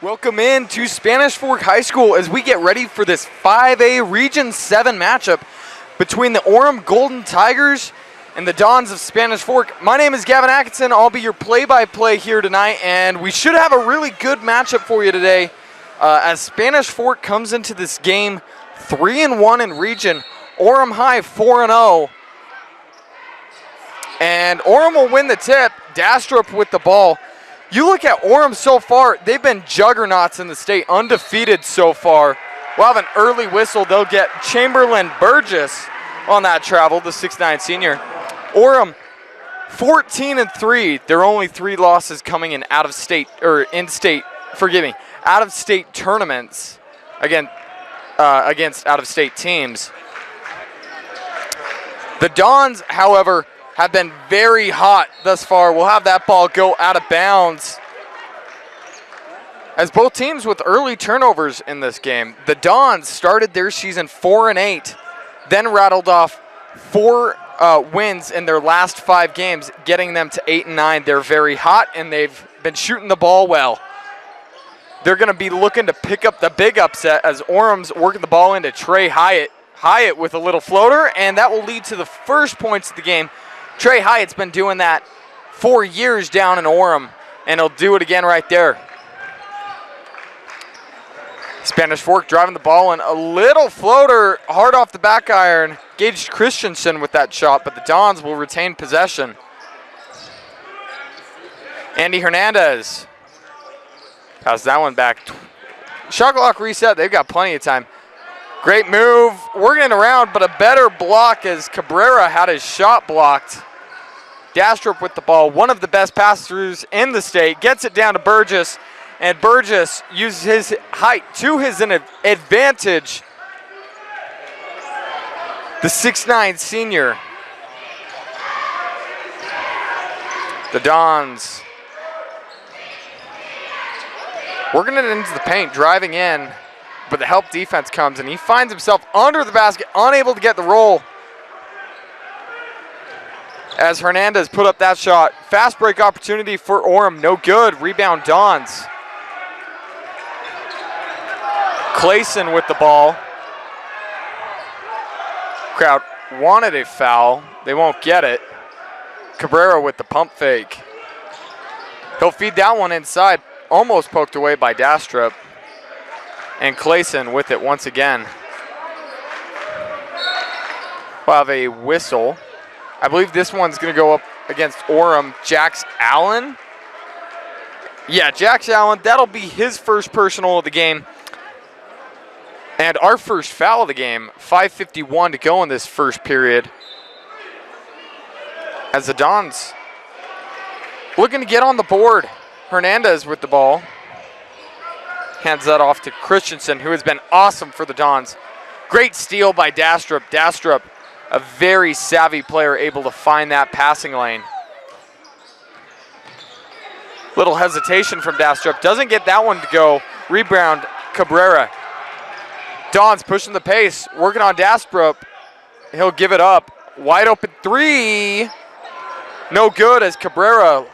Welcome in to Spanish Fork High School as we get ready for this 5A Region 7 matchup between the Orem Golden Tigers and the Dons of Spanish Fork. My name is Gavin Atkinson. I'll be your play-by-play here tonight, and we should have a really good matchup for you today as Spanish Fork comes into this game 3-1 in region. Orem High 4-0. And Orem will win the tip. Dastrup with the ball. You look at Orem so far, they've been juggernauts in the state, undefeated so far. We'll have an early whistle. They'll get Chamberlain Burgess on that travel, the 6'9 senior. Orem 14-3. Their only 3 losses coming in out-of-state tournaments against out-of-state teams. The Dons, however, have been very hot thus far. We'll have that ball go out of bounds as both teams with early turnovers in this game. The Dons started their season 4-8, then rattled off 4 wins in their last 5 games, getting them to 8-9. They're very hot, and they've been shooting the ball well. They're going to be looking to pick up the big upset as Orem's working the ball into Trey Hyatt. Hyatt with a little floater, and that will lead to the first points of the game. Trey Hyatt's been doing that for years down in Orem, and he'll do it again right there. Spanish Fork driving the ball in a little floater, hard off the back iron. Gage Christensen with that shot, but the Dons will retain possession. Andy Hernandez passes that one back. Shot clock reset, they've got plenty of time. Great move, working it around, but a better block as Cabrera had his shot blocked. Dastrup with the ball, one of the best pass-throughs in the state, gets it down to Burgess, and Burgess uses his height to his advantage. The 6'9 senior. The Dons working it into the paint, driving in, but the help defense comes, and he finds himself under the basket, unable to get the roll. As Hernandez put up that shot. Fast break opportunity for Orem, no good. Rebound Dons. Clayson with the ball. Crowd wanted a foul. They won't get it. Cabrera with the pump fake. He'll feed that one inside. Almost poked away by Dastrup. And Clayson with it once again. We'll have a whistle. I believe this one's going to go up against Orem. Jax Allen. Yeah, Jax Allen. That'll be his first personal of the game. And our first foul of the game. 5:51 to go in this first period. As the Dons looking to get on the board. Hernandez with the ball. Hands that off to Christensen, who has been awesome for the Dons. Great steal by Dastrup. Dastrup, a very savvy player, able to find that passing lane. Little hesitation from Dastrup. Doesn't get that one to go. Rebound, Cabrera. Dons pushing the pace, working on Dastrup. He'll give it up. Wide open 3. No good as Cabrera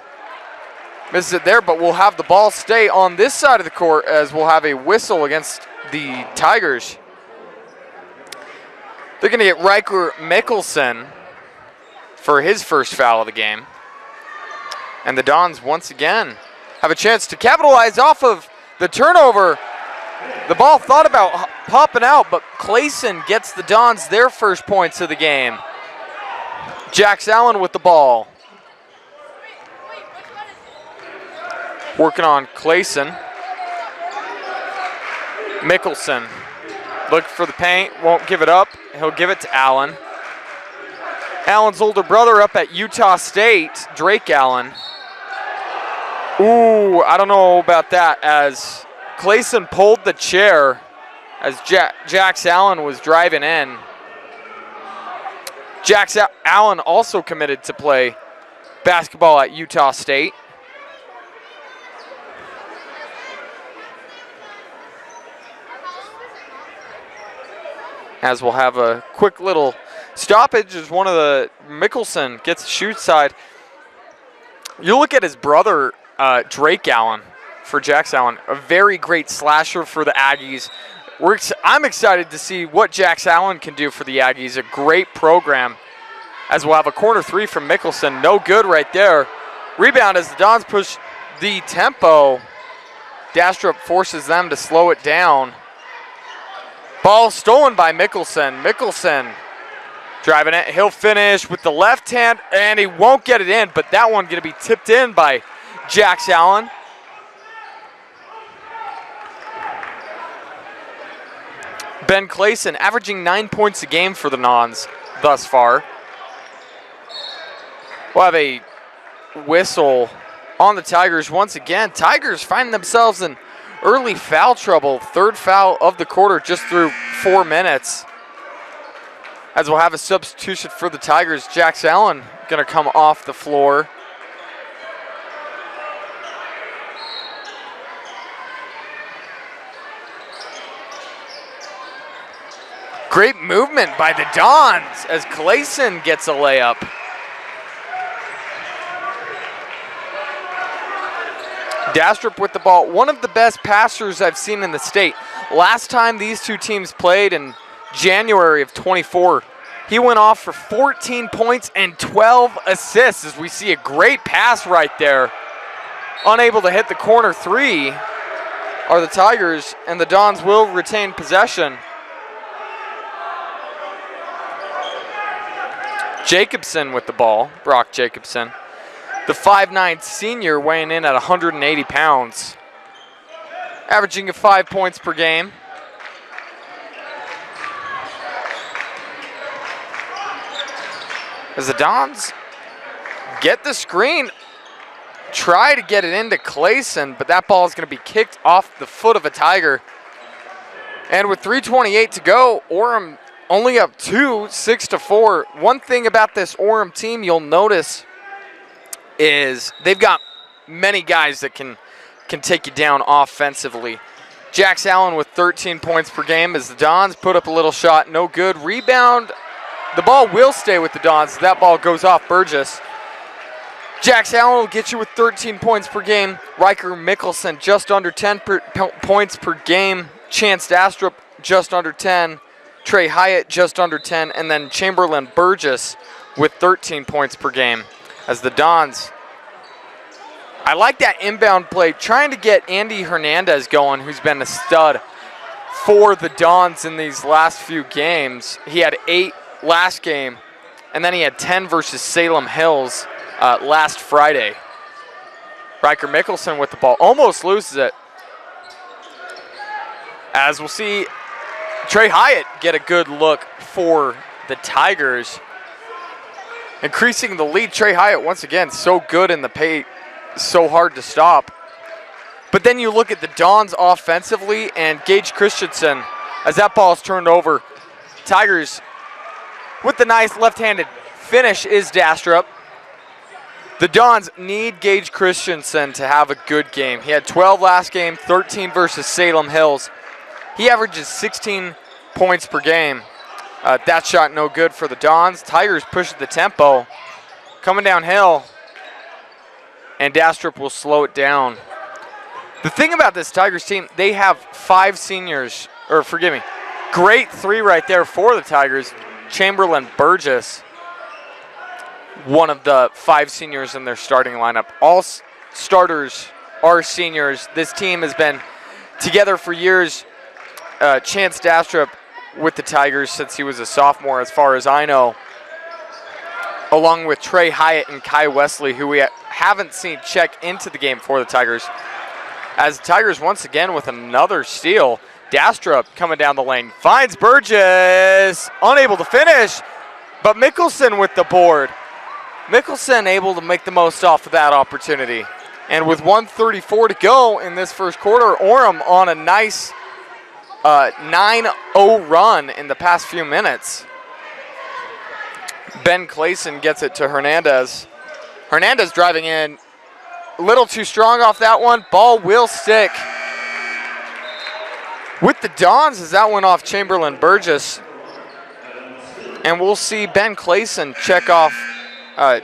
misses it there, but we'll have the ball stay on this side of the court as we'll have a whistle against the Tigers. They're going to get Riker Mikkelsen for his first foul of the game. And the Dons once again have a chance to capitalize off of the turnover. The ball thought about popping out, but Clayson gets the Dons their first points of the game. Jax Allen with the ball. Working on Clayson. Mikkelsen. Look for the paint, won't give it up. He'll give it to Allen. Allen's older brother up at Utah State, Drake Allen. Ooh, I don't know about that as Clayson pulled the chair as Jax Allen was driving in. Jax Allen also committed to play basketball at Utah State. As we'll have a quick little stoppage as one of the Mikkelsen gets the shoot side. You look at his brother, Drake Allen. for Jax Allen. A very great slasher for the Aggies. I'm excited to see what Jax Allen can do for the Aggies. A great program, as we'll have a corner three from Mickelson. No good right there. Rebound as the Dons push the tempo. Dastrup forces them to slow it down. Ball stolen by Mickelson. Mickelson driving it. He'll finish with the left hand, and he won't get it in, but that one going to be tipped in by Jax Allen. Ben Clayson averaging 9 points a game for the Nons thus far. We'll have a whistle on the Tigers once again. Tigers finding themselves in early foul trouble. Third foul of the quarter just through 4 minutes. As we'll have a substitution for the Tigers. Jax Allen going to come off the floor. Great movement by the Dons as Clayson gets a layup. Dastrup with the ball, one of the best passers I've seen in the state. Last time these two teams played in January of 24, he went off for 14 points and 12 assists as we see a great pass right there. Unable to hit the corner three are the Tigers, and the Dons will retain possession. Jacobson with the ball, Brock Jacobson. The 5'9" senior weighing in at 180 pounds. Averaging 5 points per game. As the Dons get the screen, try to get it into Clayson, but that ball is going to be kicked off the foot of a Tiger. And with 3:28 to go, Orem only up 2, 6-4. One thing about this Orem team you'll notice is they've got many guys that can take you down offensively. Jax Allen with 13 points per game as the Dons put up a little shot, no good. Rebound, the ball will stay with the Dons. That ball goes off Burgess. Jax Allen will get you with 13 points per game. Riker Mickelson just under 10 points per game. Chance Dastrup just under 10. Trey Hyatt just under 10. And then Chamberlain Burgess with 13 points per game. As the Dons, I like that inbound play, trying to get Andy Hernandez going, who's been a stud for the Dons in these last few games. He had 8 last game, and then he had 10 versus Salem Hills last Friday. Riker Mickelson with the ball, almost loses it. As we'll see Trey Hyatt get a good look for the Tigers. Increasing the lead, Trey Hyatt once again so good in the paint, so hard to stop. But then you look at the Dons offensively and Gage Christensen as that ball is turned over. Tigers with the nice left-handed finish is Dastrup. The Dons need Gage Christensen to have a good game. He had 12 last game, 13 versus Salem Hills. He averages 16 points per game. That shot no good for the Dons. Tigers push the tempo. Coming downhill. And Dastrup will slow it down. The thing about this Tigers team, they have 5 seniors, or forgive me, great 3 right there for the Tigers. Chamberlain Burgess, one of the 5 seniors in their starting lineup. All starters are seniors. This team has been together for years. Chance Dastrup with the Tigers since he was a sophomore, as far as I know, along with Trey Hyatt and Kai Wesley, who we haven't seen check into the game for the Tigers. As the Tigers once again with another steal. Dastrup coming down the lane, finds Burgess, unable to finish, but Mickelson with the board. Mickelson able to make the most off of that opportunity. And with 1:34 to go in this first quarter, Orem on a nice 9-0 run in the past few minutes. Ben Clayson gets it to Hernandez. Hernandez driving in, a little too strong off that one. Ball will stick with the Dons as that went off Chamberlain Burgess. And we'll see Ben Clayson check off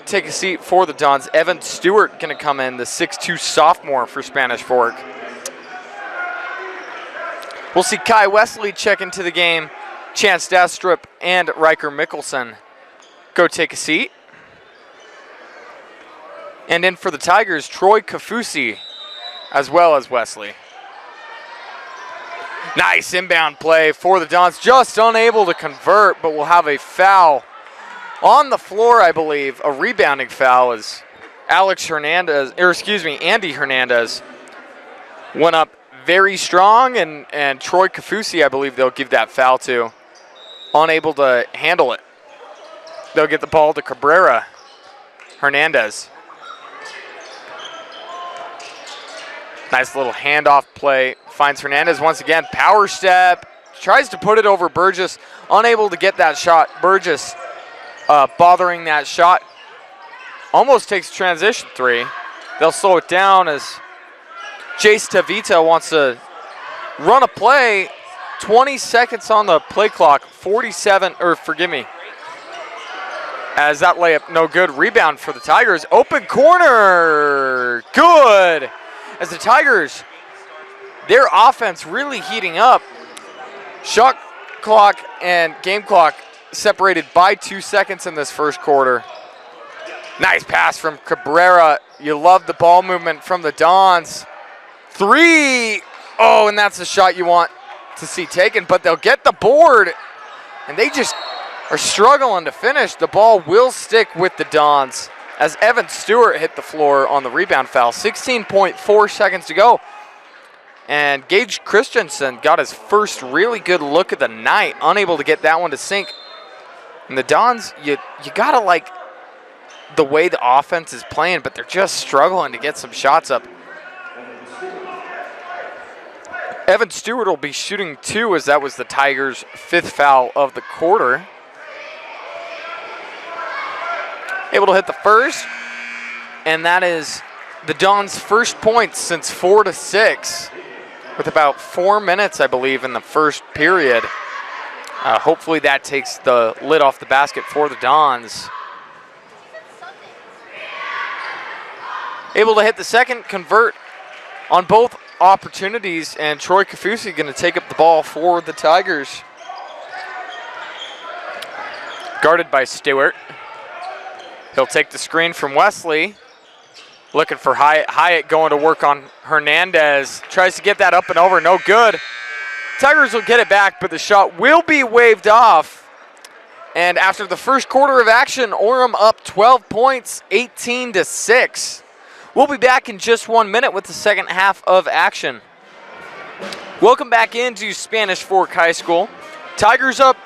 take a seat for the Dons. Evan Stewart going to come in, the 6'2 sophomore for Spanish Fork. We'll see Kai Wesley check into the game. Chance Dastrup and Riker Mickelson go take a seat. And in for the Tigers, Troy Kafusi, as well as Wesley. Nice inbound play for the Dons, just unable to convert, but will have a foul on the floor, I believe. A rebounding foul as Andy Hernandez went up very strong, and Troy Kafusi, I believe they'll give that foul to. Unable to handle it. They'll get the ball to Cabrera. Hernandez. Nice little handoff play. Finds Hernandez once again. Power step. Tries to put it over Burgess. Unable to get that shot. Burgess bothering that shot. Almost takes transition three. They'll slow it down as Jace Tavita wants to run a play. 20 seconds on the play clock. As that layup no good. Rebound for the Tigers. Open corner. Good. As the Tigers, their offense really heating up. Shot clock and game clock separated by 2 seconds in this first quarter. Nice pass from Cabrera. You love the ball movement from the Dons. Three. Oh, and that's the shot you want to see taken, but they'll get the board, and they just are struggling to finish. The ball will stick with the Dons as Evan Stewart hit the floor on the rebound foul. 16.4 seconds to go. And Gage Christensen got his first really good look of the night, unable to get that one to sink. And the Dons, you got to like the way the offense is playing, but they're just struggling to get some shots up. Evan Stewart will be shooting two, as that was the Tigers' fifth foul of the quarter. Able to hit the first, and that is the Dons' first points since 4-6, with about 4 minutes, I believe, in the first period. Hopefully that takes the lid off the basket for the Dons. Able to hit the second, convert on both opportunities, and Troy Kafusi going to take up the ball for the Tigers. Guarded by Stewart. He'll take the screen from Wesley. Looking for Hyatt. Hyatt going to work on Hernandez. Tries to get that up and over. No good. Tigers will get it back, but the shot will be waved off. And after the first quarter of action, Orem up 12 points, 18-6. We'll be back in just 1 minute with the second half of action. Welcome back into Spanish Fork High School. Tigers up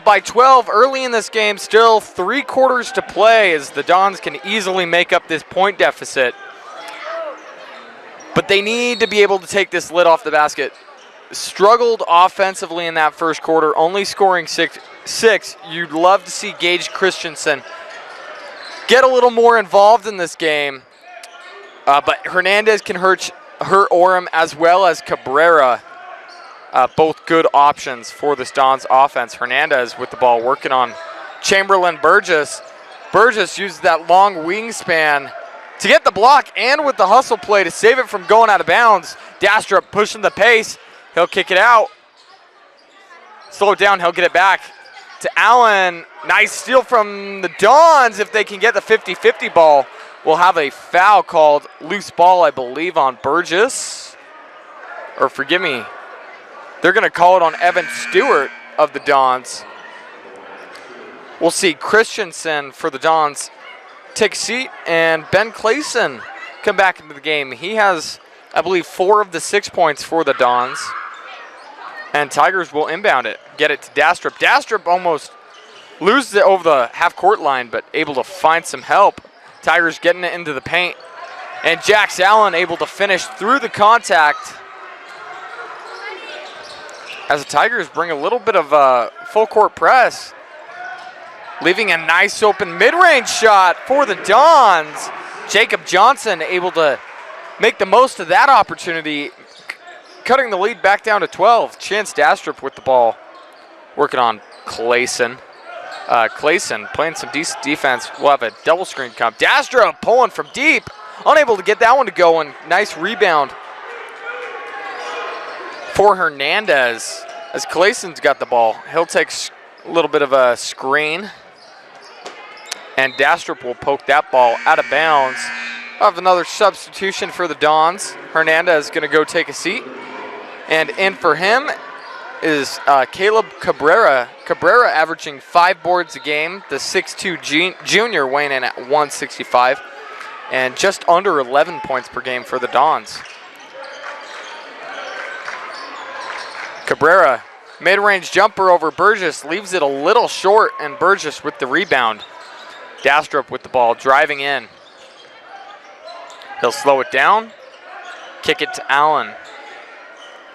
by 12 early in this game. Still 3 quarters to play as the Dons can easily make up this point deficit. But they need to be able to take this lid off the basket. Struggled offensively in that first quarter, only scoring six. You'd love to see Gage Christensen get a little more involved in this game. But Hernandez can hurt Orem as well as Cabrera. Both good options for this Dons offense. Hernandez with the ball working on Chamberlain Burgess. Burgess uses that long wingspan to get the block and with the hustle play to save it from going out of bounds. Dastrup pushing the pace. He'll kick it out. Slow it down. He'll get it back to Allen. Nice steal from the Dons. If they can get the 50-50 ball, we'll have a foul called. Loose ball, I believe, on Burgess. Or forgive me. They're going to call it on Evan Stewart of the Dons. We'll see Christensen for the Dons take a seat, and Ben Clayson come back into the game. He has, I believe, 4 of the 6 points for the Dons. And Tigers will inbound it, get it to Dastrup. Dastrup almost loses it over the half-court line, but able to find some help. Tigers getting it into the paint. And Jax Allen able to finish through the contact. As the Tigers bring a little bit of a full-court press, leaving a nice open mid-range shot for the Dons. Jacob Johnson able to make the most of that opportunity, cutting the lead back down to 12. Chance Dastrup with the ball, working on Clayson. Clayson playing some decent defense. We'll have a double screen come. Dastra pulling from deep. Unable to get that one to go, and nice rebound for Hernandez as Clayson's got the ball. He'll take a little bit of a screen, and Dastrup will poke that ball out of bounds. We'll have another substitution for the Dons. Hernandez going to go take a seat, and in for him is Caleb Cabrera. Cabrera averaging 5 boards a game, the 6'2 junior weighing in at 165, and just under 11 points per game for the Dons. Cabrera, mid-range jumper over Burgess, leaves it a little short, and Burgess with the rebound. Dastrup with the ball, driving in. He'll slow it down, kick it to Allen.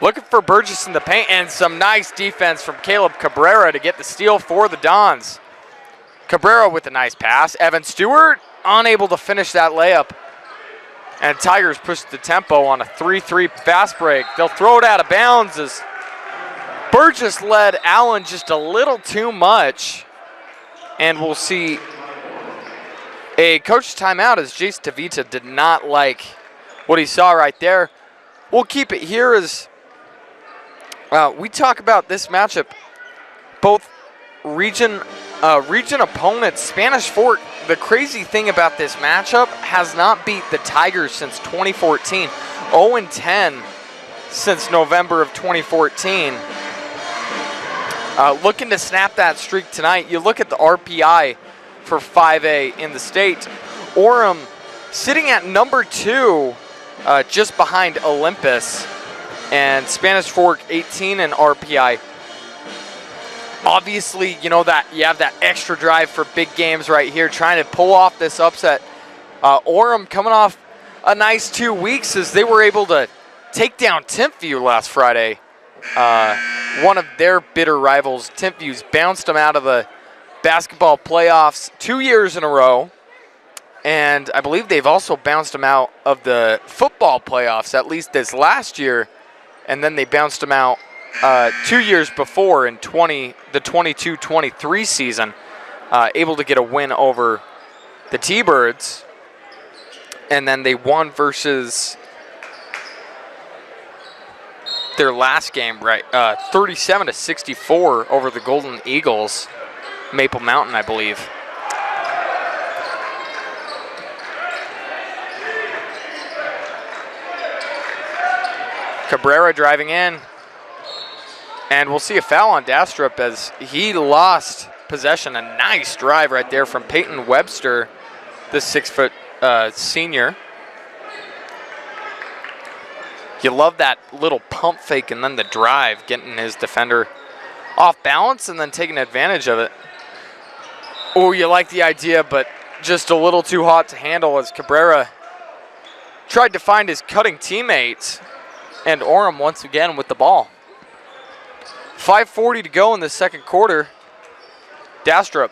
Looking for Burgess in the paint, and some nice defense from Caleb Cabrera to get the steal for the Dons. Cabrera with a nice pass. Evan Stewart unable to finish that layup. And Tigers push the tempo on a 3-3 fast break. They'll throw it out of bounds as Burgess led Allen just a little too much. And we'll see a coach's timeout as Jace Tavita did not like what he saw right there. We'll keep it here as we talk about this matchup. Both region opponents, Spanish Fork, the crazy thing about this matchup, has not beat the Tigers since 2014. 0-10 since November of 2014. Looking to snap that streak tonight. You look at the RPI for 5A in the state. Orem sitting at number 2, just behind Olympus. And Spanish Fork 18 in RPI. Obviously, you know that you have that extra drive for big games right here, trying to pull off this upset. Orem coming off a nice 2 weeks as they were able to take down Timpview last Friday. One of their bitter rivals, Timpview's bounced them out of the basketball playoffs 2 years in a row. And I believe they've also bounced them out of the football playoffs, at least this last year. And then they bounced them out 2 years before in the 22-23 season, able to get a win over the T-Birds. And then they won versus their last game, right, 37-64 over the Golden Eagles, Maple Mountain, I believe. Cabrera driving in, and we'll see a foul on Dastrup as he lost possession. A nice drive right there from Peyton Webster, the 6-foot senior. You love that little pump fake and then the drive, getting his defender off balance and then taking advantage of it. Oh, you like the idea, but just a little too hot to handle as Cabrera tried to find his cutting teammates. And Orem once again with the ball. 5:40 to go in the second quarter. Dastrup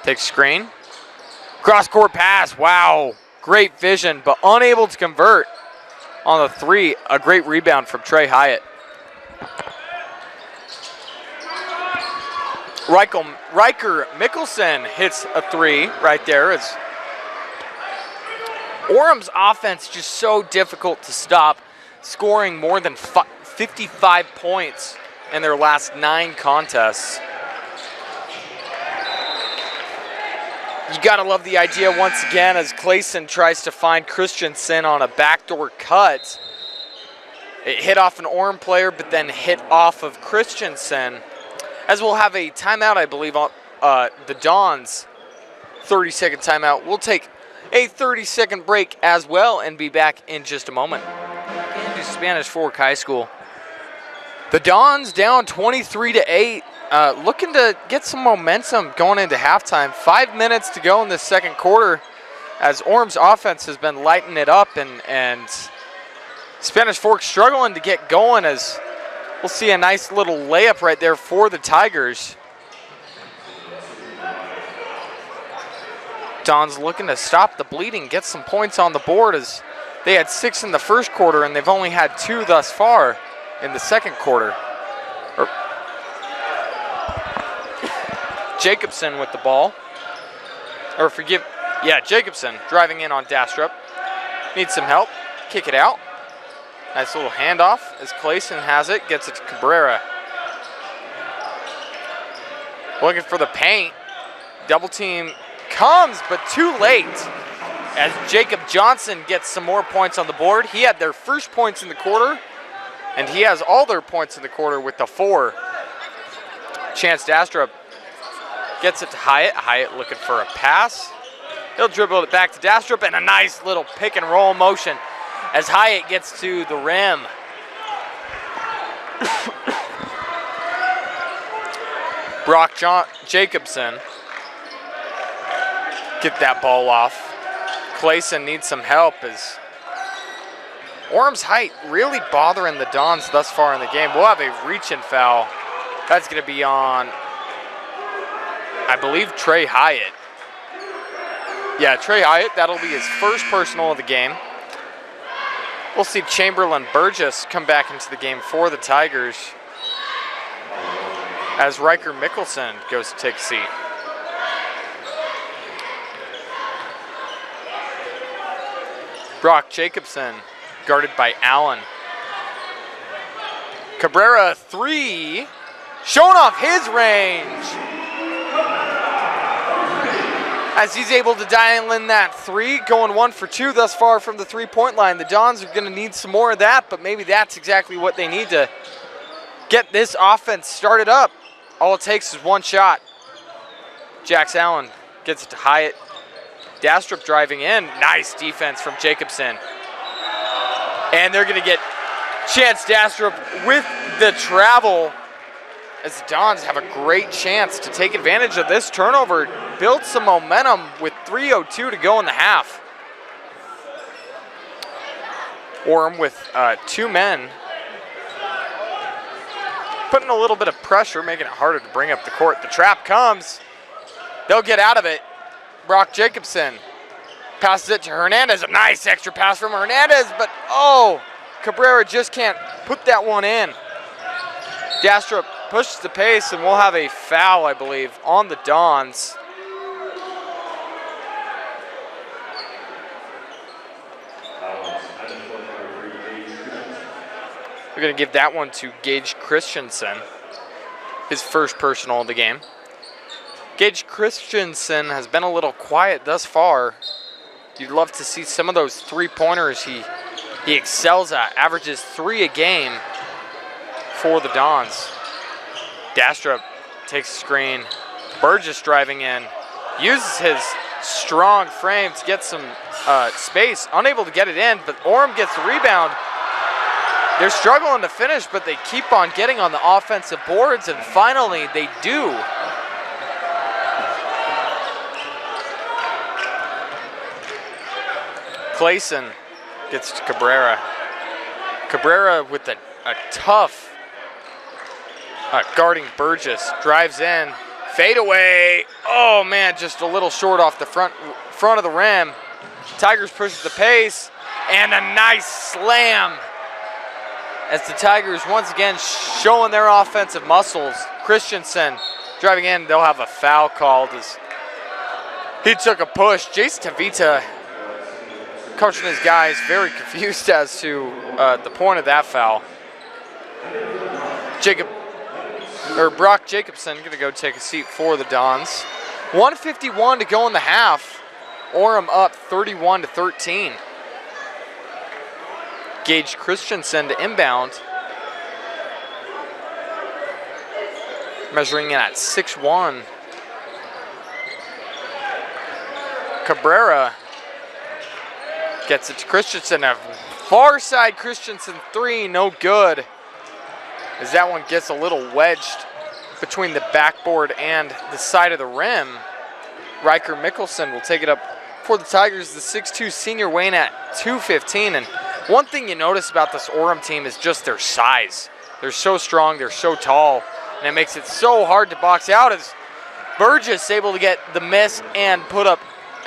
takes screen. Cross-court pass. Wow. Great vision, but unable to convert on the 3. A great rebound from Trey Hyatt. Riker Mickelson hits a 3 right there. As Orem's offense just so difficult to stop, scoring more than 55 points in their last 9 contests. You gotta love the idea once again as Clayson tries to find Christensen on a backdoor cut. It hit off an Orem player, but then hit off of Christensen. As we'll have a timeout, I believe, on the Dons' 30-second timeout. We'll take a 30-second break as well and be back in just a moment. Into Spanish Fork High School. The Dons down 23-8, looking to get some momentum going into halftime. 5 minutes to go in the second quarter as Orem's offense has been lighting it up, and Spanish Fork struggling to get going as we'll see a nice little layup right there for the Tigers. Dons looking to stop the bleeding, get some points on the board as they had 6 in the first quarter and they've only had 2 thus far in the second quarter. Jacobson with the ball. Or Jacobson driving in on Dastrup. Needs some help. Kick it out. Nice little handoff as Clayson has it. Gets it to Cabrera. Looking for the paint. Double team comes, but too late. As Jacob Johnson gets some more points on the board. He had their first points in the quarter, and he has all their points in the quarter with the 4. Chance Dastrup gets it to Hyatt. Hyatt looking for a pass. He'll dribble it back to Dastrup, and a nice little pick and roll motion as Hyatt gets to the rim. Brock Jacobson get that ball off. Clayson needs some help as Orem's height really bothering the Dons thus far in the game. We'll have a reach-in foul. That's going to be on, I believe, Trey Hyatt. Yeah, Trey Hyatt. That'll be his first personal of the game. We'll see Chamberlain Burgess come back into the game for the Tigers as Riker Mickelson goes to take a seat. Brock Jacobson guarded by Allen. Cabrera 3, showing off his range. As he's able to dial in that 3, going 1 for 2 thus far from the 3-point line. The Dons are going to need some more of that, but maybe that's exactly what they need to get this offense started up. All it takes is one shot. Jax Allen gets it to Hyatt. Dastrup driving in. Nice defense from Jacobson. And they're going to get Chance Dastrup with the travel as the Dons have a great chance to take advantage of this turnover. Build some momentum with 3:02 to go in the half. Orem with 2 men. Putting a little bit of pressure, making it harder to bring up the court. The trap comes. They'll get out of it. Brock Jacobson passes it to Hernandez. A nice extra pass from Hernandez, but Cabrera just can't put that one in. Dastrup pushes the pace, and we'll have a foul, I believe, on the Dons. We're going to give that one to Gage Christensen, his first personal of the game. Gage Christensen has been a little quiet thus far. You'd love to see some of those 3-pointers he excels at. Averages 3 a game for the Dons. Dastrup takes a screen. Burgess driving in. Uses his strong frame to get some space. Unable to get it in, but Orem gets the rebound. They're struggling to finish, but they keep on getting on the offensive boards, and finally they do. Clayson gets to Cabrera. Cabrera with a tough guarding Burgess. Drives in. Fade away. Oh, man, just a little short off the front of the rim. Tigers pushes the pace. And a nice slam as the Tigers once again showing their offensive muscles. Christensen driving in. They'll have a foul called as he took a push. Jason Tavita, coaching his guys, very confused as to the point of that foul. Brock Jacobson going to go take a seat for the Dons. 1:51 to go in the half. Orem up 31-13. Gage Christensen to inbound. Measuring in at 6'1". Cabrera gets it to Christensen. A far side Christensen 3, no good. As that one gets a little wedged between the backboard and the side of the rim. Riker Mickelson will take it up for the Tigers. The 6'2" senior weighing at 215. And one thing you notice about this Orem team is just their size. They're so strong, they're so tall, and it makes it so hard to box out as Burgess able to get the miss and put up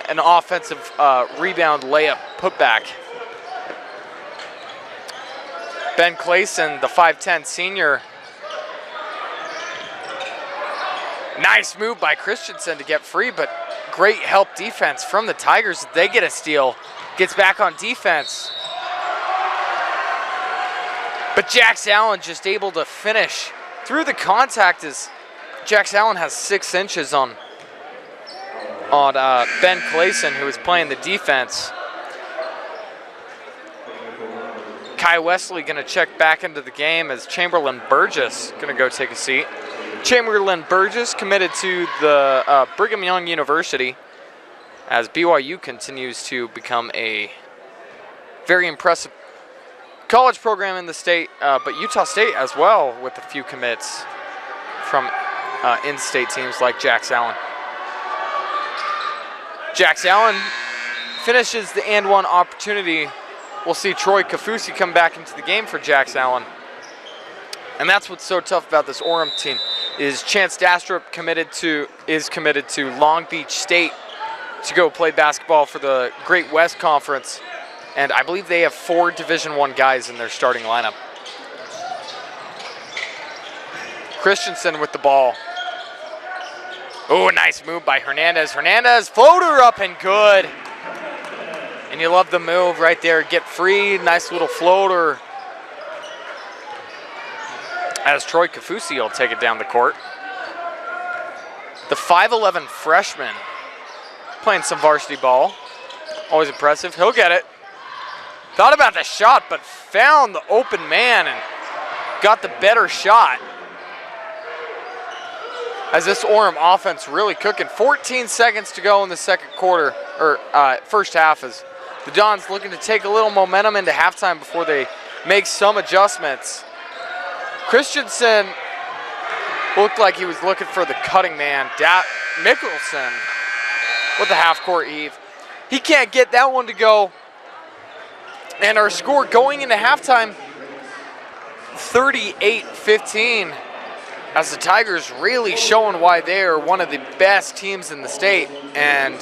an offensive rebound layup putback. Ben Clayson, the 5'10" senior, Nice move by Christensen to get free, but great help defense from the Tigers. They get a steal. Gets back on defense. But Jax Allen just able to finish through the contact as Jax Allen has 6 inches on Ben Clayson, who is playing the defense. Kai Wesley going to check back into the game as Chamberlain Burgess going to go take a seat. Chamberlain Burgess committed to the Brigham Young University as BYU continues to become a very impressive college program in the state, but Utah State as well with a few commits from in-state teams like Jax Allen. Jax Allen finishes the and one opportunity. We'll see Troy Kafusi come back into the game for Jax Allen. And that's what's so tough about this Orem team is Chance Dastrup is committed to Long Beach State to go play basketball for the Great West Conference. And I believe they have 4 Division I guys in their starting lineup. Christensen with the ball. Oh, nice move by Hernandez. Hernandez, floater up and good. And you love the move right there. Get free, nice little floater. As Troy Kafusi will take it down the court. The 5'11" freshman playing some varsity ball. Always impressive. He'll get it. Thought about the shot, but found the open man and got the better shot. As this Orem offense really cooking. 14 seconds to go in the second quarter, or first half, as the Dons looking to take a little momentum into halftime before they make some adjustments. Christensen looked like he was looking for the cutting man. Mickelson with the half-court heave. He can't get that one to go. And our score going into halftime, 38-15. As the Tigers really showing why they are one of the best teams in the state and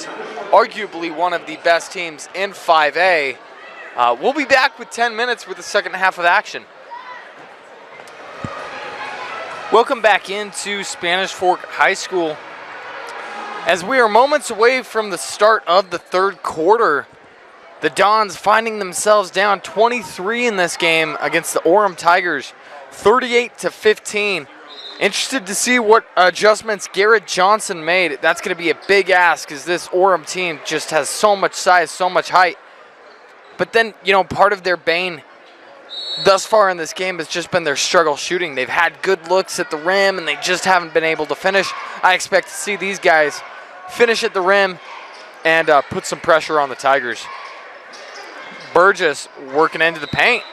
arguably one of the best teams in 5A. We'll be back with 10 minutes with the second half of action. Welcome back into Spanish Fork High School. As we are moments away from the start of the third quarter, the Dons finding themselves down 23 in this game against the Orem Tigers, 38-15. Interested to see what adjustments Garrett Johnson made. That's going to be a big ask as this Orem team just has so much size, so much height. But then, you know, part of their bane thus far in this game has just been their struggle shooting. They've had good looks at the rim and they just haven't been able to finish. I expect to see these guys finish at the rim and put some pressure on the Tigers. Burgess working into the paint.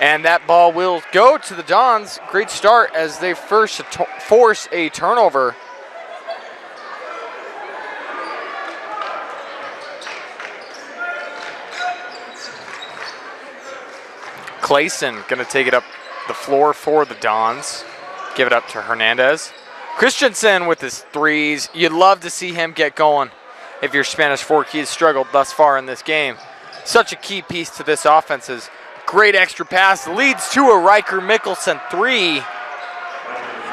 And that ball will go to the Dons. Great start as they first force a turnover. Clayson going to take it up the floor for the Dons. Give it up to Hernandez. Christensen with his threes. You'd love to see him get going if you're Spanish Fork. He has struggled thus far in this game. Such a key piece to this offense is great extra pass leads to a Riker Mickelson 3.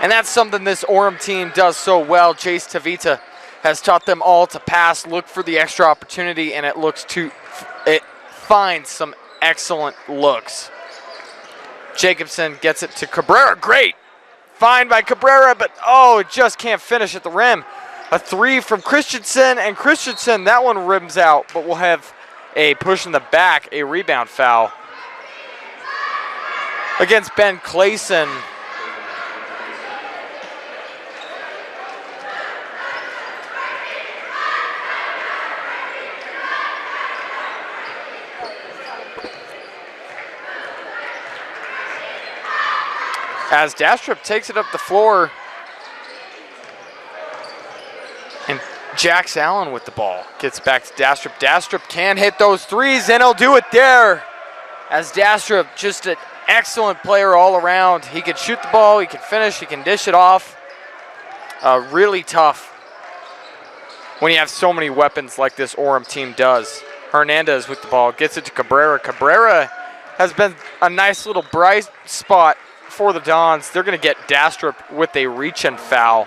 And that's something this Orem team does so well. Jace Tavita has taught them all to pass, look for the extra opportunity, and it finds some excellent looks. Jacobson gets it to Cabrera. Great find by Cabrera, but it just can't finish at the rim. A 3 from Christensen, and Christensen, that one rims out, but we'll have a push in the back, a rebound foul against Ben Clayson. As Dastrup takes it up the floor. And Jax Allen with the ball. Gets back to Dastrup. Dastrup can hit those threes, and he'll do it there. As Dastrup, just an excellent player all around. He can shoot the ball, he can finish, he can dish it off. Really tough when you have so many weapons like this Orem team does. Hernandez with the ball, gets it to Cabrera. Cabrera has been a nice little bright spot for the Dons. They're going to get Dastrup with a reach-and foul.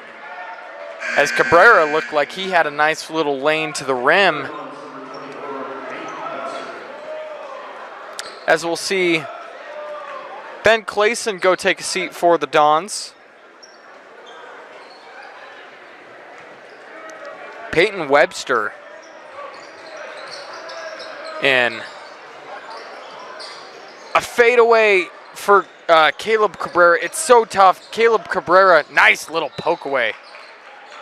as Cabrera looked like he had a nice little lane to the rim. As we'll see Ben Clayson go take a seat for the Dons. Peyton Webster in. A fadeaway for Caleb Cabrera. It's so tough. Caleb Cabrera, nice little poke away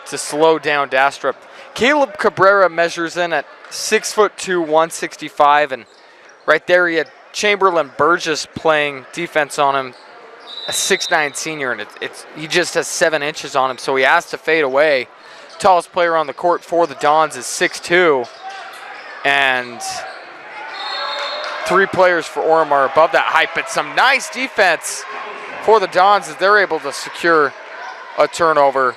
to slow down Dastrup. Caleb Cabrera measures in at 6'2", 165, and right there he had Chamberlain Burgess playing defense on him, a 6'9" senior, and he just has 7 inches on him, so he has to fade away. Tallest player on the court for the Dons is 6'2", and 3 players for Orem are above that height, but some nice defense for the Dons as they're able to secure a turnover.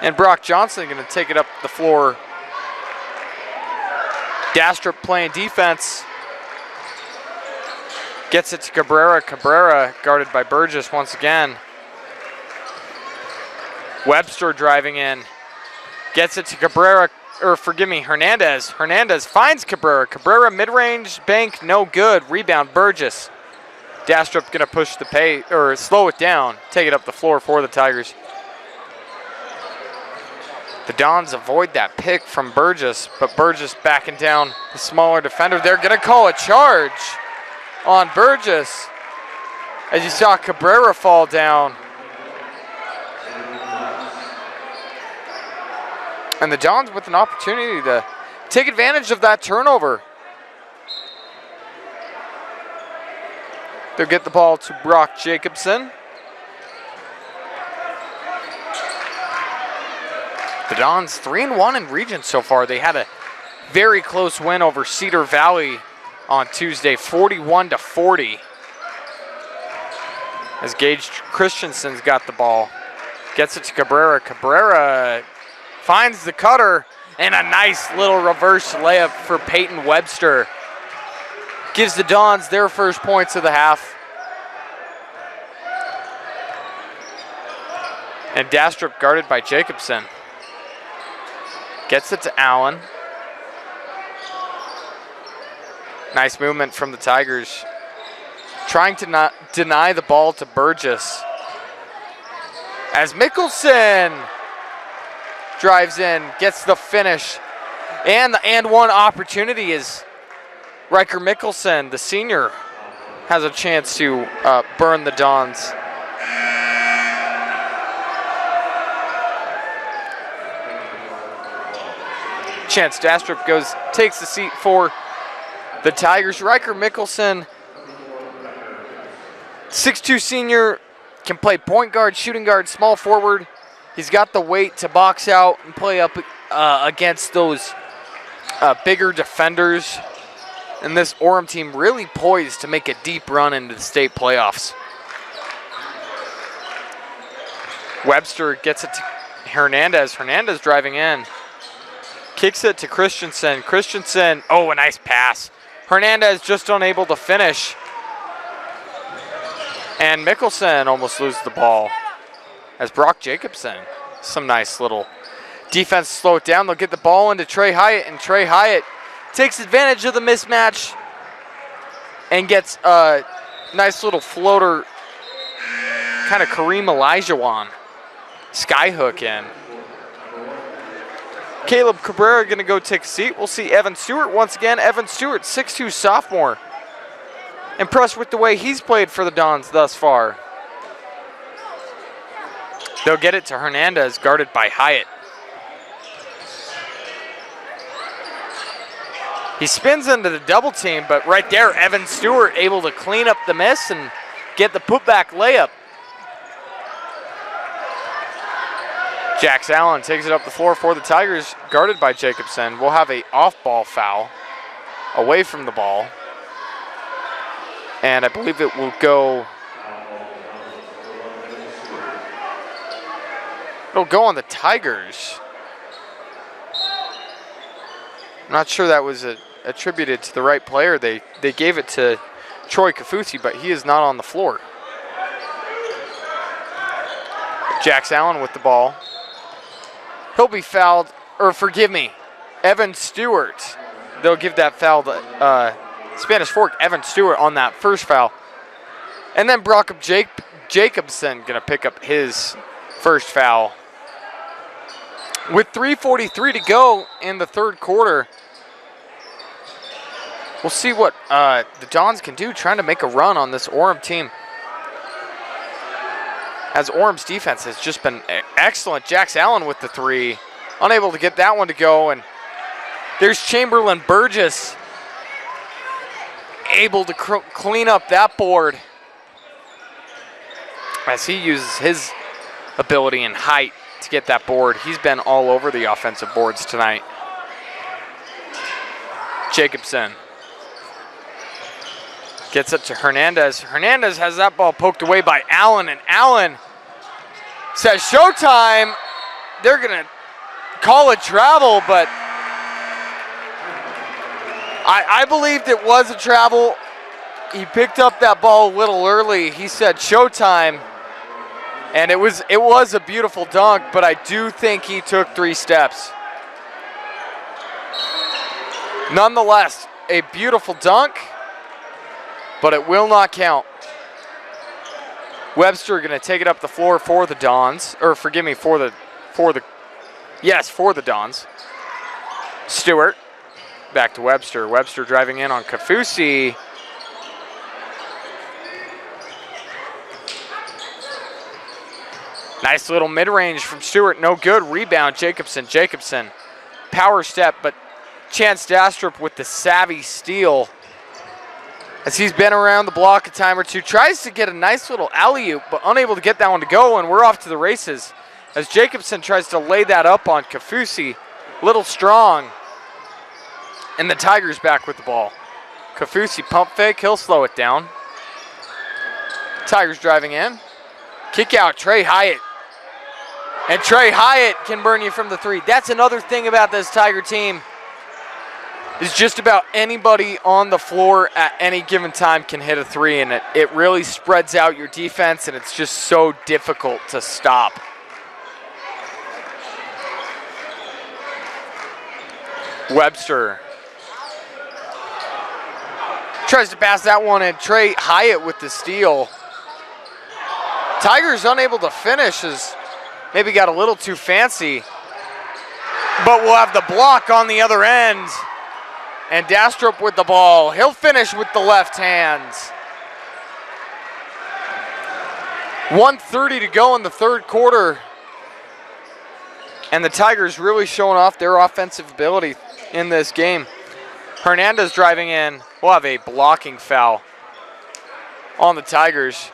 And Brock Johnson going to take it up the floor. Dastrup playing defense. Gets it to Cabrera. Cabrera guarded by Burgess once again. Webster driving in. Gets it to Cabrera, or forgive me, Hernandez. Hernandez finds Cabrera. Cabrera mid-range bank, no good. Rebound, Burgess. Dastrup going to push the pace, or slow it down. Take it up the floor for the Tigers. The Dons avoid that pick from Burgess, but Burgess backing down the smaller defender. They're going to call a charge on Burgess as you saw Cabrera fall down. And the Dons with an opportunity to take advantage of that turnover. They'll get the ball to Brock Jacobson. The Dons 3-1 in region so far. They had a very close win over Cedar Valley on Tuesday, 41-40. As Gage Christensen's got the ball. Gets it to Cabrera. Cabrera finds the cutter, and a nice little reverse layup for Peyton Webster. Gives the Dons their first points of the half. And Dastrup guarded by Jacobson. Gets it to Allen. Nice movement from the Tigers. Trying to not deny the ball to Burgess. As Mickelson drives in, gets the finish. And the and one opportunity is Riker Mickelson, the senior, has a chance to burn the Dons. Chance Dastrup takes the seat for the Tigers. Riker Mickelson, 6'2" senior, can play point guard, shooting guard, small forward. He's got the weight to box out and play up against those bigger defenders. And this Orem team really poised to make a deep run into the state playoffs. Webster gets it to Hernandez. Hernandez driving in. Kicks it to Christensen. Christensen, oh, a nice pass. Hernandez just unable to finish. And Mickelson almost loses the ball. As Brock Jacobson, some nice little defense to slow it down. They'll get the ball into Trey Hyatt, and Trey Hyatt takes advantage of the mismatch and gets a nice little floater, kind of Kareem Olajuwon skyhook in. Caleb Cabrera going to go take a seat. We'll see Evan Stewart once again. Evan Stewart, 6'2" sophomore. Impressed with the way he's played for the Dons thus far. They'll get it to Hernandez, guarded by Hyatt. He spins into the double team, but right there, Evan Stewart able to clean up the miss and get the putback layup. Jax Allen takes it up the floor for the Tigers, guarded by Jacobson. We'll have a off-ball foul away from the ball. And I believe it will go, it'll go on the Tigers. I'm not sure that was attributed to the right player. They gave it to Troy Kafusi, but he is not on the floor. Jax Allen with the ball. He'll be fouled, or forgive me, Evan Stewart. They'll give that foul to Spanish Fork, Evan Stewart on that first foul. And then Brock Jacobson going to pick up his first foul. With 3:43 to go in the third quarter, we'll see what the Dons can do, trying to make a run on this Orem team. As Orem's defense has just been excellent. Jax Allen with the three, unable to get that one to go. And there's Chamberlain Burgess, able to clean up that board as he uses his ability and height to get that board. He's been all over the offensive boards tonight. Jacobson gets it to Hernandez. Hernandez has that ball poked away by Allen, and Allen says showtime. They're going to call it travel, but I believed it was a travel. He picked up that ball a little early. He said showtime, and it was a beautiful dunk, but I do think he took 3 steps. Nonetheless, a beautiful dunk, but it will not count. Webster going to take it up the floor for the Dons, or forgive me, for the Dons. Stewart, back to Webster. Webster driving in on Kafusi. Nice little mid-range from Stewart, no good. Rebound, Jacobson. Jacobson, power step, but Chance Dastrup with the savvy steal. As he's been around the block a time or two, tries to get a nice little alley-oop, but unable to get that one to go, and we're off to the races. As Jacobson tries to lay that up on Kafusi, little strong, and the Tigers back with the ball. Kafusi pump fake, he'll slow it down. Tigers driving in. Kick out, Trey Hyatt. And Trey Hyatt can burn you from the three. That's another thing about this Tiger team, is just about anybody on the floor at any given time can hit a three, and it really spreads out your defense, and it's just so difficult to stop. Webster tries to pass that one, and Trey Hyatt with the steal. Tigers unable to finish, as maybe got a little too fancy, but we'll have the block on the other end. And Dastrup with the ball. He'll finish with the left hands. 1:30 to go in the third quarter. And the Tigers really showing off their offensive ability in this game. Hernandez driving in. We'll have a blocking foul on the Tigers.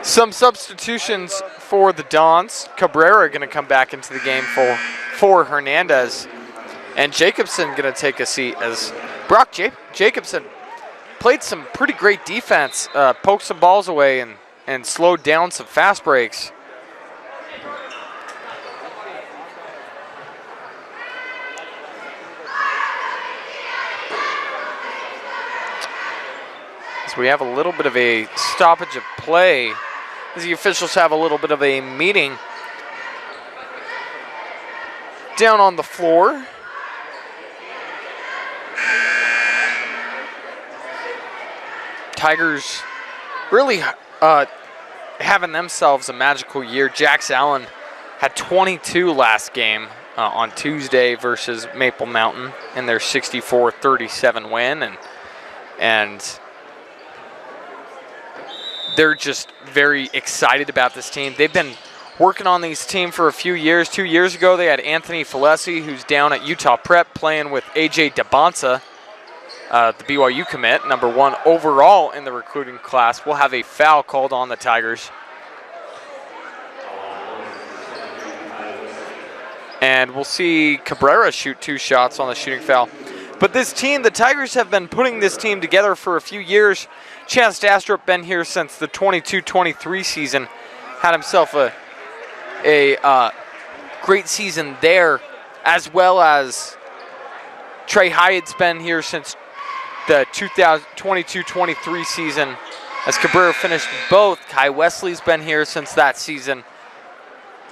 Some substitutions for the Dons. Cabrera going to come back into the game for Hernandez. And Jacobson going to take a seat, as Brock Jacobson played some pretty great defense, poked some balls away and slowed down some fast breaks. So we have a little bit of a stoppage of play, as the officials have a little bit of a meeting down on the floor. Tigers really having themselves a magical year. Jax Allen had 22 last game on Tuesday versus Maple Mountain in their 64-37 win, and they're just very excited about this team. They've been working on this team for a few years. 2 years ago, they had Anthony Falesi, who's down at Utah Prep, playing with A.J. Dabonsa, the BYU commit, #1 overall in the recruiting class. We'll have a foul called on the Tigers. And we'll see Cabrera shoot 2 shots on the shooting foul. But this team, the Tigers have been putting this team together for a few years. Chance Dastrup been here since the 22-23 season. Had himself a great season there. as well as Trey Hyatt's been here since the 2022-23 season. As Cabrera finished both, Kai Wesley's been here since that season.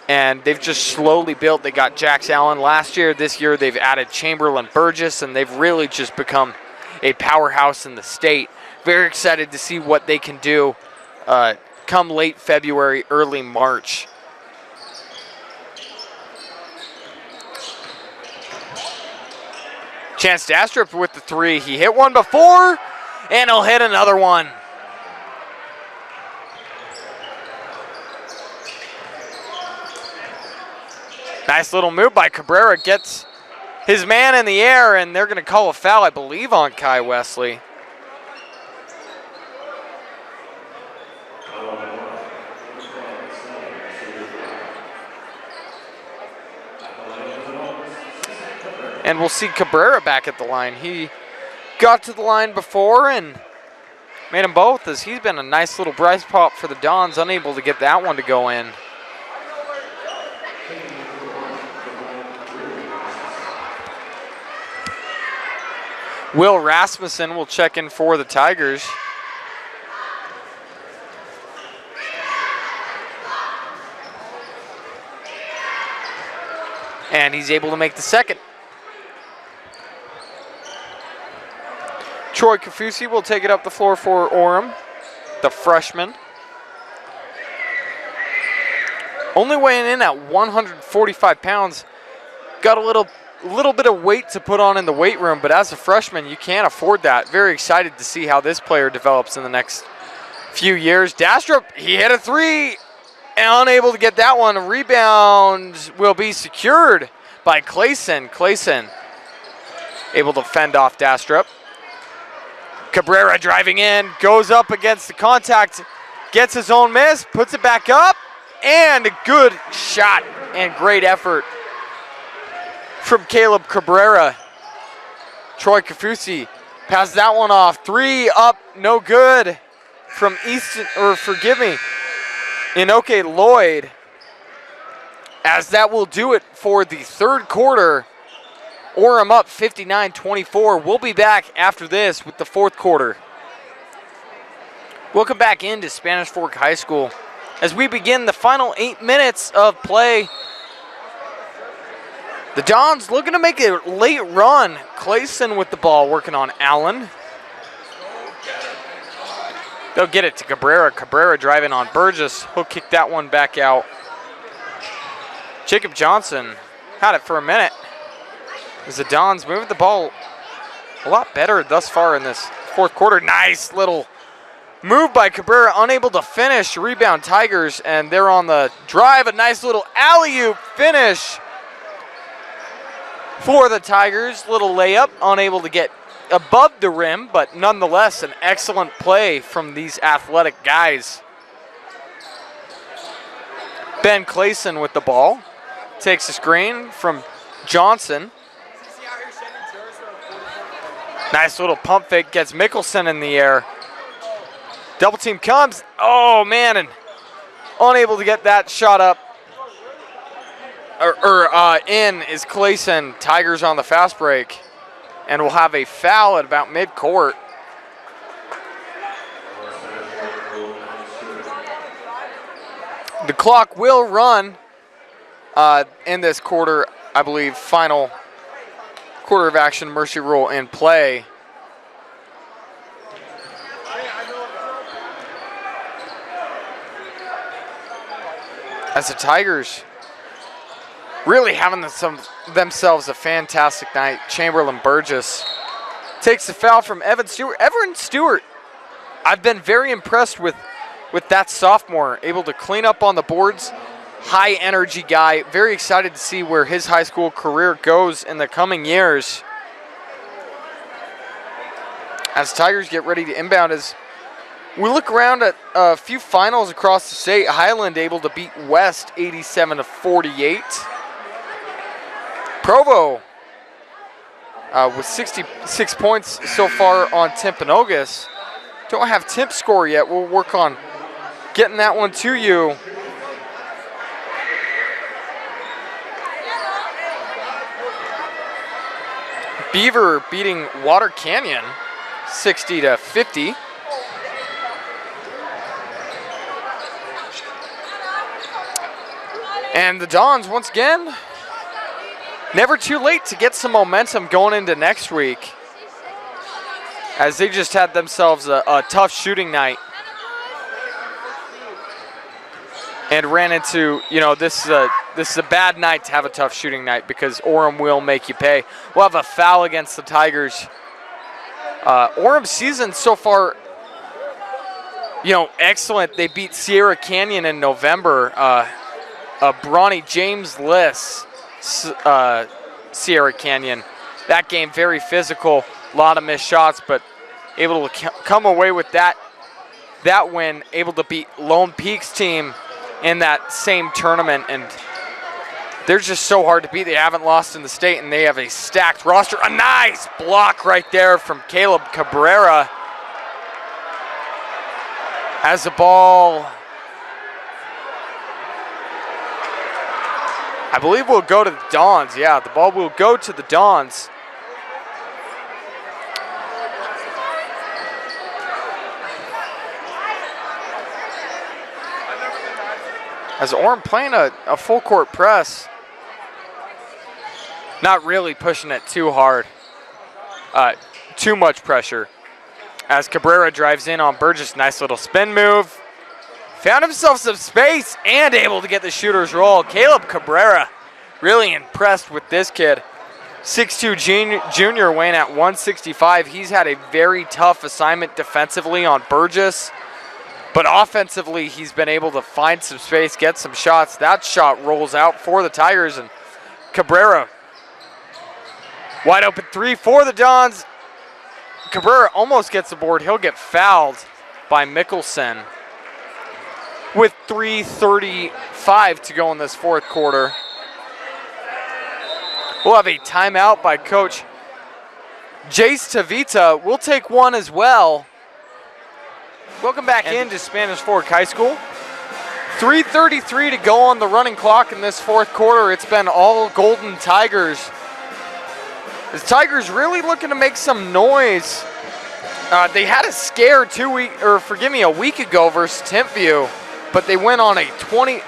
And they've just slowly built. They got Jax Allen last year. This year they've added Chamberlain Burgess, and they've really just become a powerhouse in the state. Very excited to see what they can do come late February, early March. Chance Dastrup with the three. He hit one before, and he'll hit another one. Nice little move by Cabrera. Gets his man in the air, and they're going to call a foul, I believe, on Kai Wesley. And we'll see Cabrera back at the line. He got to the line before and made them both, as he's been a nice little bright spot for the Dons, unable to get that one to go in. Will Rasmussen will check in for the Tigers. And he's able to make the second. Troy Kafusi will take it up the floor for Orem, the freshman. Only weighing in at 145 pounds. Got a little bit of weight to put on in the weight room, but as a freshman, you can't afford that. Very excited to see how this player develops in the next few years. Dastrup, he hit a three and unable to get that one. Rebound will be secured by Clayson. Clayson able to fend off Dastrup. Cabrera driving in, goes up against the contact, gets his own miss, puts it back up, and a good shot and great effort from Caleb Cabrera. Troy Kafusi passes that one off. Three up, no good from Inoke Lloyd. As that will do it for the third quarter. Orem up 59-24. We'll be back after this with the fourth quarter. Welcome back into Spanish Fork High School as we begin the final 8 minutes of play. The Dons looking to make a late run. Clayson with the ball, working on Allen. They'll get it to Cabrera. Cabrera driving on Burgess. He'll kick that one back out. Jacob Johnson had it for a minute. As the Dons move the ball a lot better thus far in this fourth quarter. Nice little move by Cabrera, unable to finish. Rebound Tigers, and they're on the drive. A nice little alley-oop finish for the Tigers. Little layup, unable to get above the rim, but nonetheless an excellent play from these athletic guys. Ben Clayson with the ball. Takes a screen from Johnson. Nice little pump fake, gets Mickelson in the air. Double team comes. Oh, man, and unable to get that shot up. In is Clayson. Tigers on the fast break. And we'll have a foul at about mid-court. The clock will run in this quarter, I believe, final quarter of action, mercy rule in play. As the Tigers really having themselves a fantastic night. Chamberlain Burgess takes the foul from Evan Stewart. Evan Stewart, I've been very impressed with that sophomore, able to clean up on the boards. High energy guy. Very excited to see where his high school career goes in the coming years. As Tigers get ready to inbound, as we look around at a few finals across the state, Highland able to beat West 87-48. Provo with 66 points so far on Timpanogos. Don't have Timp score yet. We'll work on getting that one to you. Beaver beating Water Canyon 60-50. And the Dons, once again, never too late to get some momentum going into next week, as they just had themselves a tough shooting night and ran into, this is a bad night to have a tough shooting night because Orem will make you pay. We'll have a foul against the Tigers. Orem's season so far, excellent. They beat Sierra Canyon in November. Bronny James Liss, Sierra Canyon. That game very physical, a lot of missed shots, but able to come away with that win, able to beat Lone Peak's team in that same tournament, and they're just so hard to beat. They haven't lost in the state, and they have a stacked roster. A nice block right there from Caleb Cabrera as the ball, I believe, will go to the Dons. Yeah, the ball will go to the Dons. As Orem playing a full court press. Not really pushing it too hard. Too much pressure. As Cabrera drives in on Burgess, nice little spin move. Found himself some space and able to get the shooter's roll. Caleb Cabrera, really impressed with this kid. 6'2" junior weighing at 165. He's had a very tough assignment defensively on Burgess, but offensively he's been able to find some space, get some shots. That shot rolls out for the Tigers, and Cabrera, wide open three for the Dons. Cabrera almost gets the board. He'll get fouled by Mickelson with 3:35 to go in this fourth quarter. We'll have a timeout by Coach Jace Tavita. We'll take one as well. Welcome back into Spanish Fork High School. 3:33 to go on the running clock in this fourth quarter. It's been all Golden Tigers. The Tigers really looking to make some noise. They had a scare a week ago versus Timpview, but they went on a 20.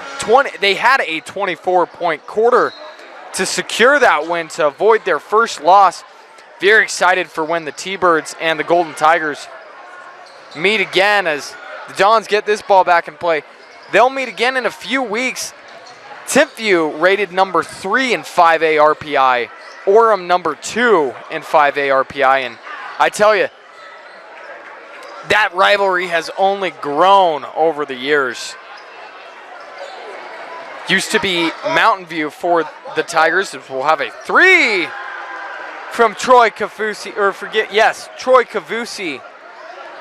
They had a 24-point quarter to secure that win to avoid their first loss. Very excited for when the T-Birds and the Golden Tigers meet again, as the Dons get this ball back in play. They'll meet again in a few weeks. Timpview rated number 3 in 5A RPI. Orem number 2 in 5A RPI. And I tell you, that rivalry has only grown over the years. Used to be Mountain View for the Tigers. We'll have a 3 from Troy Kavusi, Troy Kavusi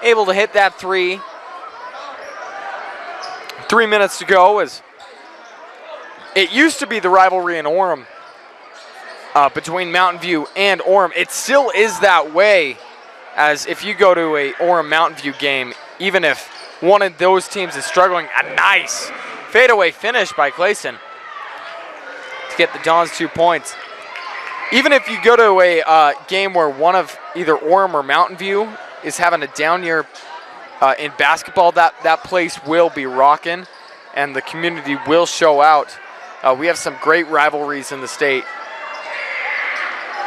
able to hit that 3. 3 minutes to go, as it used to be the rivalry in Orem between Mountain View and Orem. It still is that way, as if you go to a Orem Mountain View game, even if one of those teams is struggling, a nice fadeaway finish by Clayson to get the Dons 2 points. Even if you go to a game where one of either Orem or Mountain View is having a down year in basketball, that place will be rocking and the community will show out. We have some great rivalries in the state,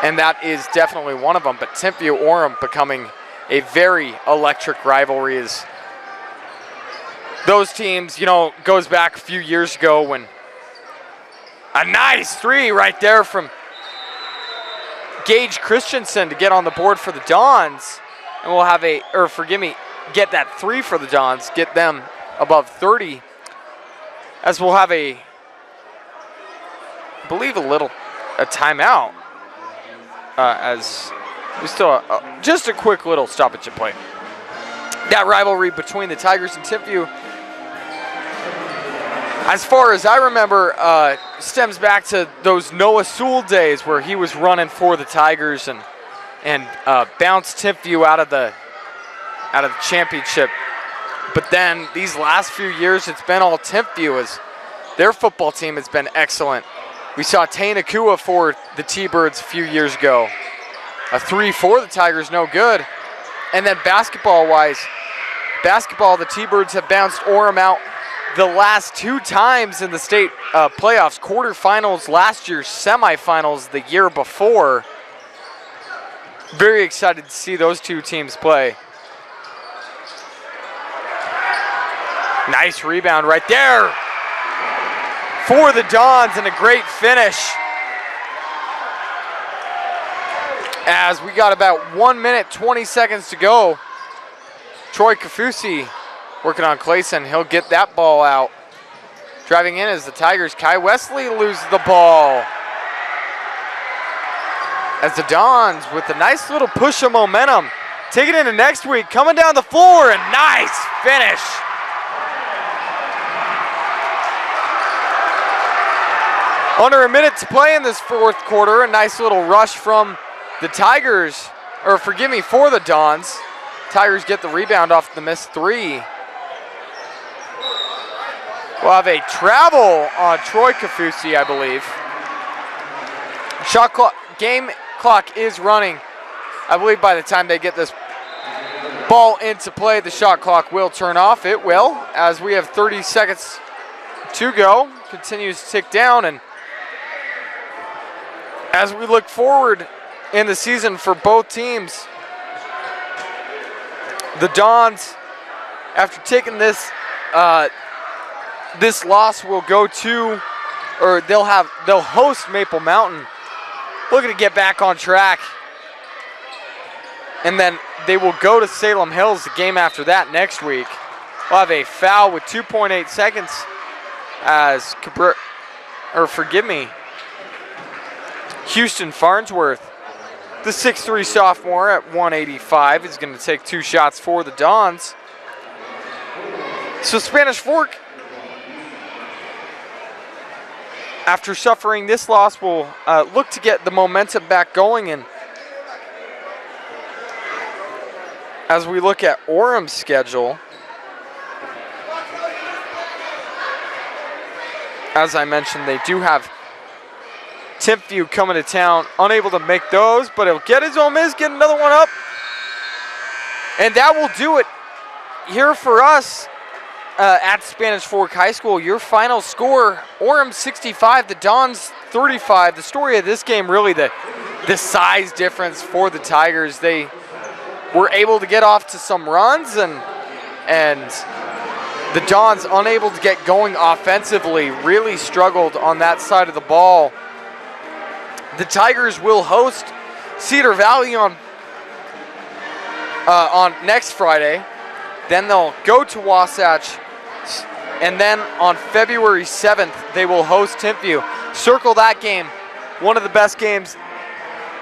and that is definitely one of them. But Timpview Orem becoming a very electric rivalry, is those teams, goes back a few years ago when a nice 3 right there from Gage Christensen to get on the board for the Dons. And we'll have get that 3 for the Dons, get them above 30. As we'll have I believe a timeout. As we still, just a quick little stoppage in play. That rivalry between the Tigers and Timpview, as far as I remember, stems back to those Noah Sewell days where he was running for the Tigers and bounced Timpview out of the championship. But then these last few years, it's been all Timpview, as their football team has been excellent. We saw Tay Nakua for the T-Birds a few years ago. A 3 for the Tigers, no good. And then basketball-wise, the T-Birds have bounced Orem out the last 2 times in the state playoffs, quarterfinals last year, semifinals the year before. Very excited to see those 2 teams play. Nice rebound right there for the Dons and a great finish. As we got about 1 minute, 20 seconds to go. Troy Kafusi working on Clayson. He'll get that ball out. Driving in as the Tigers. Kai Wesley loses the ball. As the Dons, with a nice little push of momentum, take it into next week. Coming down the floor, and nice finish. Under a minute to play in this 4th quarter. A nice little rush from the Tigers, or forgive me, for the Dons. Tigers get the rebound off the missed 3. We'll have a travel on Troy Kafusi, I believe. Shot clock, game clock is running. I believe by the time they get this ball into play, the shot clock will turn off. It will, as we have 30 seconds to go. Continues to tick down, and as we look forward in the season for both teams, the Dons, after taking this this loss, will go to, or they'll host Maple Mountain, looking to get back on track, and then they will go to Salem Hills the game after that next week. We'll have a foul with 2.8 seconds as Houston Farnsworth, the 6'3" sophomore at 185, is going to take 2 shots for the Dons. So Spanish Fork, after suffering this loss, will look to get the momentum back going. And as we look at Orem's schedule, as I mentioned, they do have Timpview coming to town, unable to make those, but he'll get his own miss, get another one up. And that will do it here for us at Spanish Fork High School. Your final score, Orem 65, the Dons 35. The story of this game, really the size difference for the Tigers. They were able to get off to some runs, and the Dons, unable to get going offensively, really struggled on that side of the ball. The Tigers will host Cedar Valley on next Friday. Then they'll go to Wasatch. And then on February 7th, they will host Timpview. Circle that game. One of the best games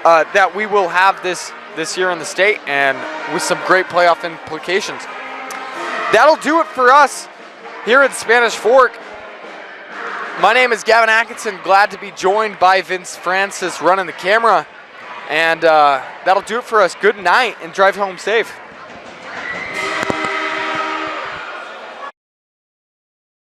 that we will have this year in the state, and with some great playoff implications. That'll do it for us here at Spanish Fork. My name is Gavin Atkinson, glad to be joined by Vince Francis running the camera. And that'll do it for us. Good night and drive home safe.